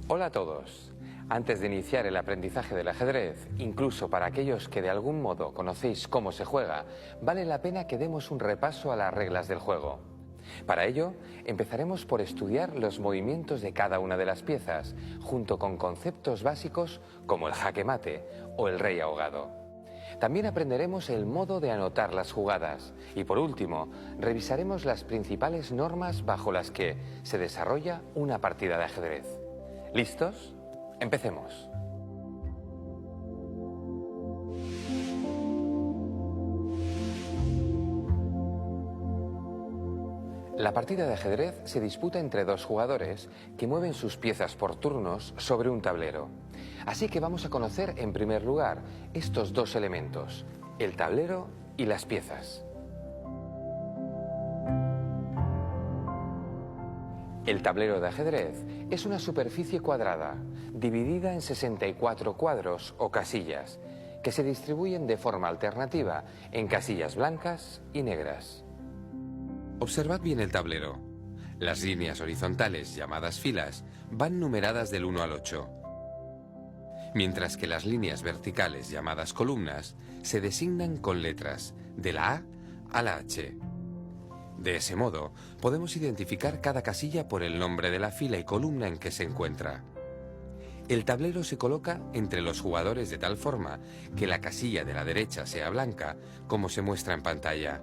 Hola a todos. Antes de iniciar el aprendizaje del ajedrez, incluso para aquellos que de algún modo conocéis cómo se juega, vale la pena que demos un repaso a las reglas del juego. Para ello, empezaremos por estudiar los movimientos de cada una de las piezas, junto con conceptos básicos como el jaque mate o el rey ahogado. También aprenderemos el modo de anotar las jugadas y, por último, revisaremos las principales normas bajo las que se desarrolla una partida de ajedrez. ¿Listos? Empecemos. La partida de ajedrez se disputa entre dos jugadores que mueven sus piezas por turnos sobre un tablero. Así que vamos a conocer en primer lugar estos dos elementos, el tablero y las piezas. El tablero de ajedrez es una superficie cuadrada, dividida en 64 cuadros o casillas, que se distribuyen de forma alternativa en casillas blancas y negras. Observad bien el tablero. Las líneas horizontales, llamadas filas, van numeradas del 1 al 8, mientras que las líneas verticales, llamadas columnas, se designan con letras, de la A a la H. De ese modo, podemos identificar cada casilla por el nombre de la fila y columna en que se encuentra. El tablero se coloca entre los jugadores de tal forma que la casilla de la derecha sea blanca, como se muestra en pantalla.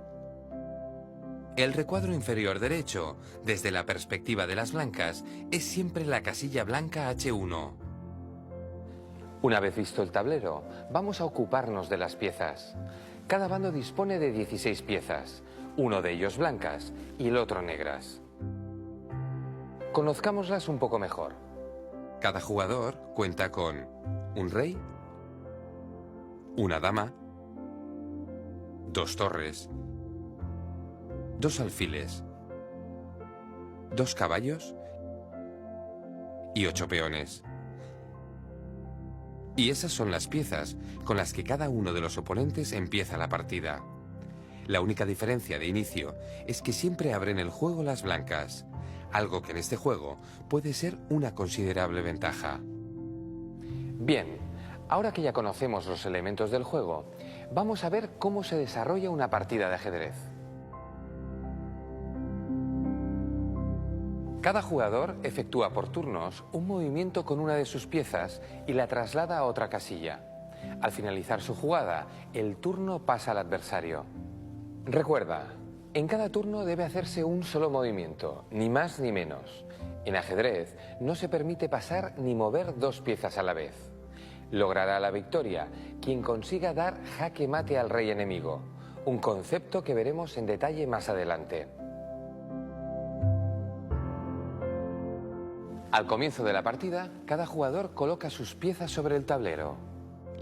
El recuadro inferior derecho, desde la perspectiva de las blancas, es siempre la casilla blanca H1. Una vez visto el tablero, vamos a ocuparnos de las piezas. Cada bando dispone de 16 piezas, uno de ellos blancas y el otro negras. Conozcámoslas un poco mejor. Cada jugador cuenta con un rey, una dama, dos torres, dos alfiles, dos caballos y 8 peones. Y esas son las piezas con las que cada uno de los oponentes empieza la partida. La única diferencia de inicio es que siempre abren el juego las blancas, algo que en este juego puede ser una considerable ventaja. Bien, ahora que ya conocemos los elementos del juego, vamos a ver cómo se desarrolla una partida de ajedrez. Cada jugador efectúa por turnos un movimiento con una de sus piezas y la traslada a otra casilla. Al finalizar su jugada, el turno pasa al adversario. Recuerda, en cada turno debe hacerse un solo movimiento, ni más ni menos. En ajedrez no se permite pasar ni mover dos piezas a la vez. Logrará la victoria quien consiga dar jaque mate al rey enemigo, un concepto que veremos en detalle más adelante. Al comienzo de la partida, cada jugador coloca sus piezas sobre el tablero.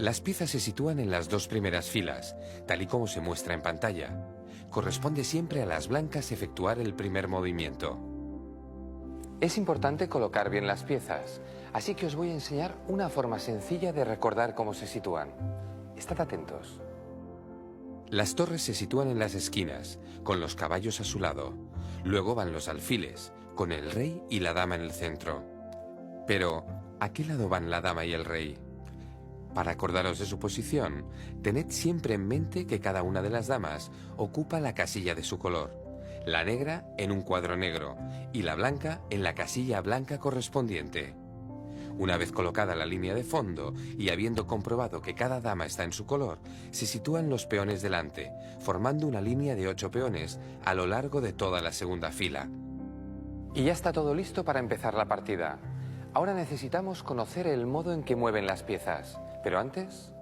Las piezas se sitúan en las dos primeras filas, tal y como se muestra en pantalla. Corresponde siempre a las blancas efectuar el primer movimiento. Es importante colocar bien las piezas, así que os voy a enseñar una forma sencilla de recordar cómo se sitúan. Estad atentos. Las torres se sitúan en las esquinas, con los caballos a su lado. Luego van los alfiles, con el rey y la dama en el centro. Pero, ¿a qué lado van la dama y el rey? Para acordaros de su posición, tened siempre en mente que cada una de las damas ocupa la casilla de su color, la negra en un cuadro negro y la blanca en la casilla blanca correspondiente. Una vez colocada la línea de fondo y habiendo comprobado que cada dama está en su color, se sitúan los peones delante, formando una línea de 8 peones a lo largo de toda la segunda fila. Y ya está todo listo para empezar la partida. Ahora necesitamos conocer el modo en que mueven las piezas. Pero antes,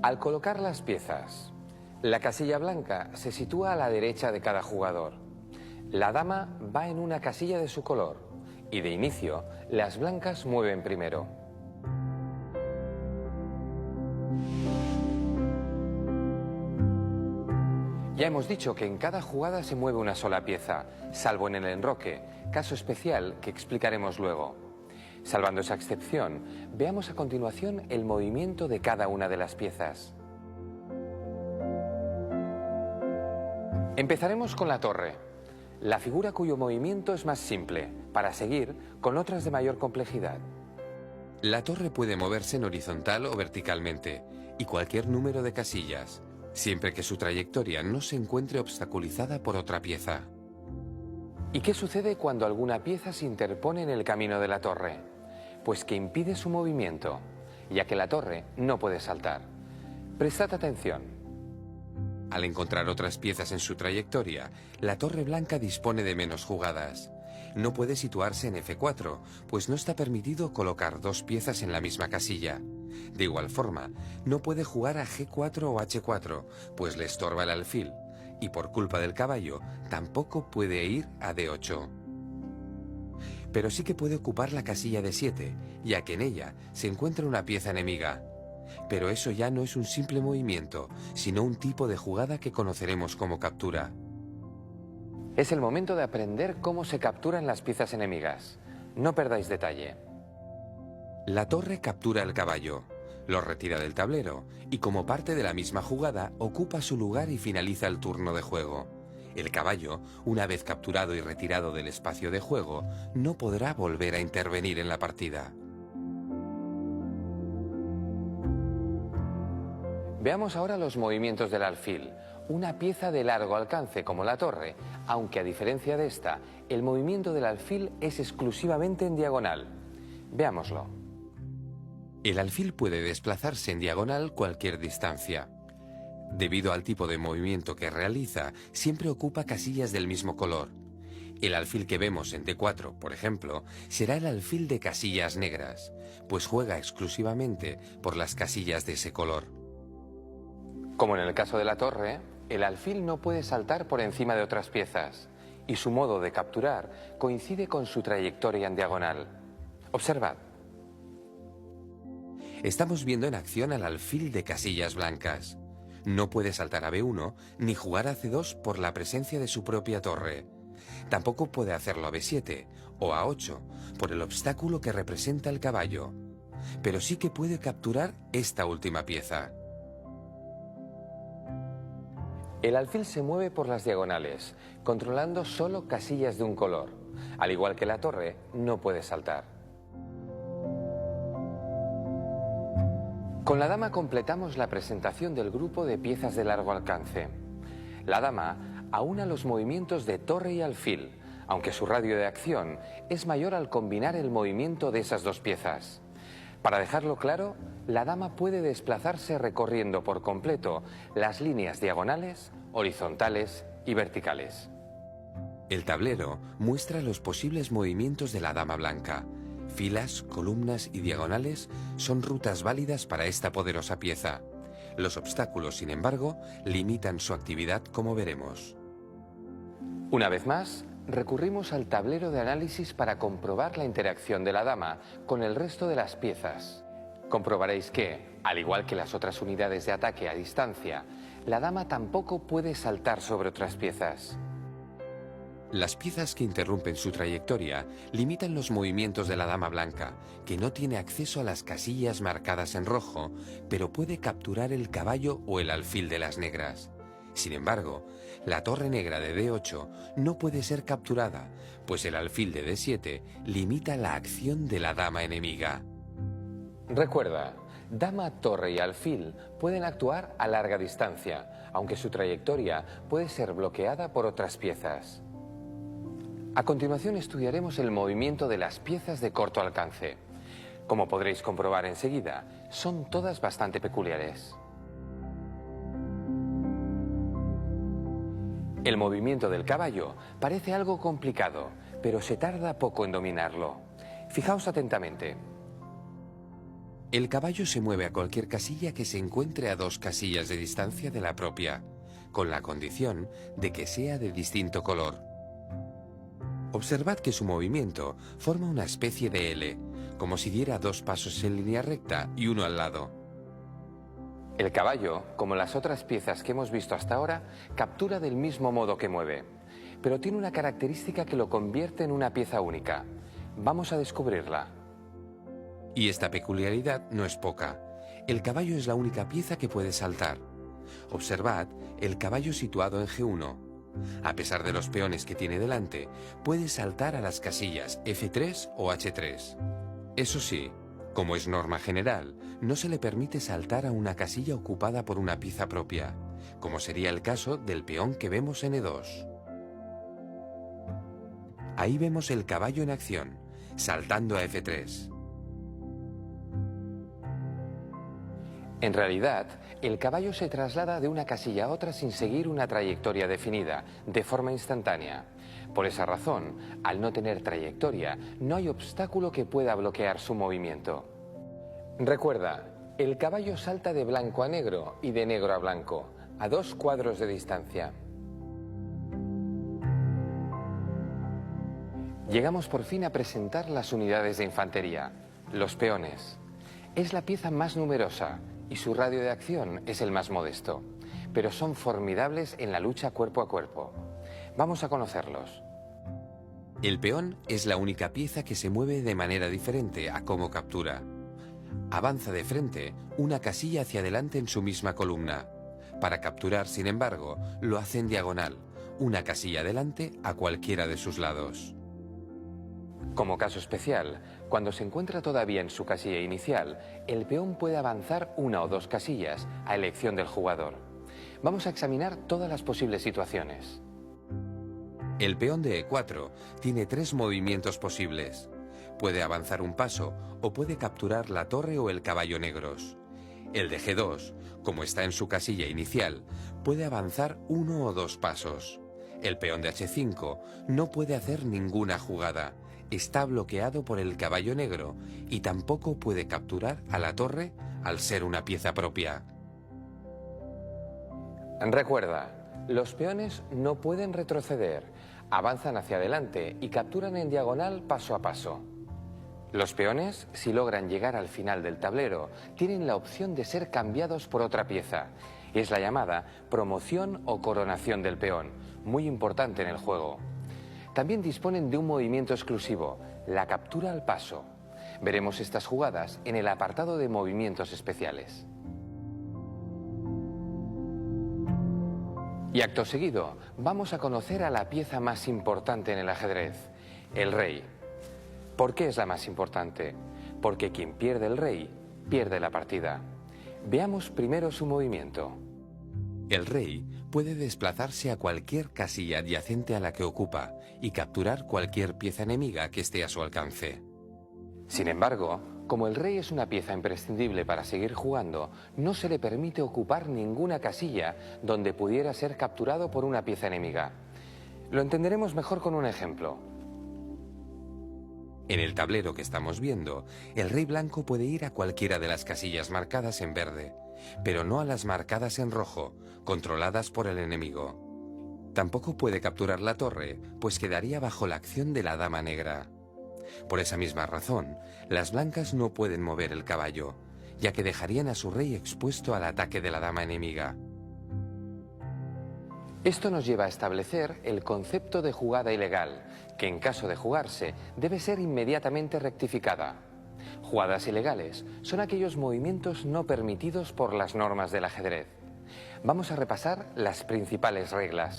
al colocar las piezas, la casilla blanca se sitúa a la derecha de cada jugador. La dama va en una casilla de su color y de inicio las blancas mueven primero. Ya hemos dicho que en cada jugada se mueve una sola pieza, salvo en el enroque, caso especial que explicaremos luego. Salvando esa excepción, veamos a continuación el movimiento de cada una de las piezas. Empezaremos con la torre, la figura cuyo movimiento es más simple, para seguir con otras de mayor complejidad. La torre puede moverse en horizontal o verticalmente, y cualquier número de casillas, siempre que su trayectoria no se encuentre obstaculizada por otra pieza. ¿Y qué sucede cuando alguna pieza se interpone en el camino de la torre? Pues que impide su movimiento, ya que la torre no puede saltar. Prestad atención. Al encontrar otras piezas en su trayectoria, la torre blanca dispone de menos jugadas. No puede situarse en F4, pues no está permitido colocar dos piezas en la misma casilla. De igual forma, no puede jugar a G4 o H4, pues le estorba el alfil, y por culpa del caballo, tampoco puede ir a D8. Pero sí que puede ocupar la casilla D7, ya que en ella se encuentra una pieza enemiga. Pero eso ya no es un simple movimiento, sino un tipo de jugada que conoceremos como captura. Es el momento de aprender cómo se capturan las piezas enemigas. No perdáis detalle. La torre captura el caballo, lo retira del tablero y como parte de la misma jugada ocupa su lugar y finaliza el turno de juego. El caballo, una vez capturado y retirado del espacio de juego, no podrá volver a intervenir en la partida. Veamos ahora los movimientos del alfil, una pieza de largo alcance como la torre, aunque a diferencia de esta, el movimiento del alfil es exclusivamente en diagonal. Veámoslo. El alfil puede desplazarse en diagonal cualquier distancia. Debido al tipo de movimiento que realiza, siempre ocupa casillas del mismo color. El alfil que vemos en D4, por ejemplo, será el alfil de casillas negras, pues juega exclusivamente por las casillas de ese color. Como en el caso de la torre, el alfil no puede saltar por encima de otras piezas, y su modo de capturar coincide con su trayectoria en diagonal. Observad. Estamos viendo en acción al alfil de casillas blancas. No puede saltar a B1 ni jugar a C2 por la presencia de su propia torre. Tampoco puede hacerlo a B7 o a 8 por el obstáculo que representa el caballo. Pero sí que puede capturar esta última pieza. El alfil se mueve por las diagonales, controlando solo casillas de un color. Al igual que la torre, no puede saltar. Con la dama completamos la presentación del grupo de piezas de largo alcance. La dama aúna los movimientos de torre y alfil, aunque su radio de acción es mayor al combinar el movimiento de esas dos piezas. Para dejarlo claro, la dama puede desplazarse recorriendo por completo las líneas diagonales, horizontales y verticales. El tablero muestra los posibles movimientos de la dama blanca. Filas, columnas y diagonales son rutas válidas para esta poderosa pieza. Los obstáculos, sin embargo, limitan su actividad, como veremos. Una vez más, recurrimos al tablero de análisis para comprobar la interacción de la dama con el resto de las piezas. Comprobaréis que, al igual que las otras unidades de ataque a distancia, la dama tampoco puede saltar sobre otras piezas. Las piezas que interrumpen su trayectoria limitan los movimientos de la dama blanca, que no tiene acceso a las casillas marcadas en rojo, pero puede capturar el caballo o el alfil de las negras. Sin embargo, la torre negra de D8 no puede ser capturada, pues el alfil de D7 limita la acción de la dama enemiga. Recuerda, dama, torre y alfil pueden actuar a larga distancia, aunque su trayectoria puede ser bloqueada por otras piezas. A continuación estudiaremos el movimiento de las piezas de corto alcance. Como podréis comprobar enseguida, son todas bastante peculiares. El movimiento del caballo parece algo complicado, pero se tarda poco en dominarlo. Fijaos atentamente. El caballo se mueve a cualquier casilla que se encuentre a 2 casillas de distancia de la propia, con la condición de que sea de distinto color. Observad que su movimiento forma una especie de L, como si diera 2 pasos en línea recta y uno al lado. El caballo, como las otras piezas que hemos visto hasta ahora, captura del mismo modo que mueve, pero tiene una característica que lo convierte en una pieza única. Vamos a descubrirla. Y esta peculiaridad no es poca. El caballo es la única pieza que puede saltar. Observad el caballo situado en G1. A pesar de los peones que tiene delante, puede saltar a las casillas F3 o H3. Eso sí, Como es norma general, no se le permite saltar a una casilla ocupada por una pieza propia, como sería el caso del peón que vemos en E2. Ahí vemos el caballo en acción, saltando a F3. En realidad, el caballo se traslada de una casilla a otra sin seguir una trayectoria definida, de forma instantánea. Por esa razón, al no tener trayectoria, no hay obstáculo que pueda bloquear su movimiento. Recuerda, el caballo salta de blanco a negro y de negro a blanco, a 2 cuadros de distancia. Llegamos por fin a presentar las unidades de infantería, los peones. Es la pieza más numerosa y su radio de acción es el más modesto, pero son formidables en la lucha cuerpo a cuerpo. Vamos a conocerlos. El peón es la única pieza que se mueve de manera diferente a cómo captura. Avanza de frente una casilla hacia adelante en su misma columna. Para capturar, sin embargo, lo hace en diagonal, una casilla adelante a cualquiera de sus lados. Como caso especial, cuando se encuentra todavía en su casilla inicial, el peón puede avanzar 1 o 2 casillas a elección del jugador. Vamos a examinar todas las posibles situaciones. El peón de E4 tiene 3 movimientos posibles. Puede avanzar un paso o puede capturar la torre o el caballo negros. El de G2, como está en su casilla inicial, puede avanzar 1 o 2 pasos. El peón de H5 no puede hacer ninguna jugada. Está bloqueado por el caballo negro y tampoco puede capturar a la torre al ser una pieza propia. Recuerda, los peones no pueden retroceder, avanzan hacia adelante y capturan en diagonal paso a paso. Los peones, si logran llegar al final del tablero, tienen la opción de ser cambiados por otra pieza. Es la llamada promoción o coronación del peón, muy importante en el juego. También disponen de un movimiento exclusivo, la captura al paso. Veremos estas jugadas en el apartado de movimientos especiales. Y acto seguido, vamos a conocer a la pieza más importante en el ajedrez, el rey. ¿Por qué es la más importante? Porque quien pierde el rey, pierde la partida. Veamos primero su movimiento. El rey puede desplazarse a cualquier casilla adyacente a la que ocupa y capturar cualquier pieza enemiga que esté a su alcance. Sin embargo, como el rey es una pieza imprescindible para seguir jugando, no se le permite ocupar ninguna casilla donde pudiera ser capturado por una pieza enemiga. Lo entenderemos mejor con un ejemplo. En el tablero que estamos viendo, el rey blanco puede ir a cualquiera de las casillas marcadas en verde, pero no a las marcadas en rojo, controladas por el enemigo. Tampoco puede capturar la torre, pues quedaría bajo la acción de la dama negra. Por esa misma razón, las blancas no pueden mover el caballo, ya que dejarían a su rey expuesto al ataque de la dama enemiga. Esto nos lleva a establecer el concepto de jugada ilegal, que en caso de jugarse debe ser inmediatamente rectificada. Jugadas ilegales son aquellos movimientos no permitidos por las normas del ajedrez. Vamos a repasar las principales reglas.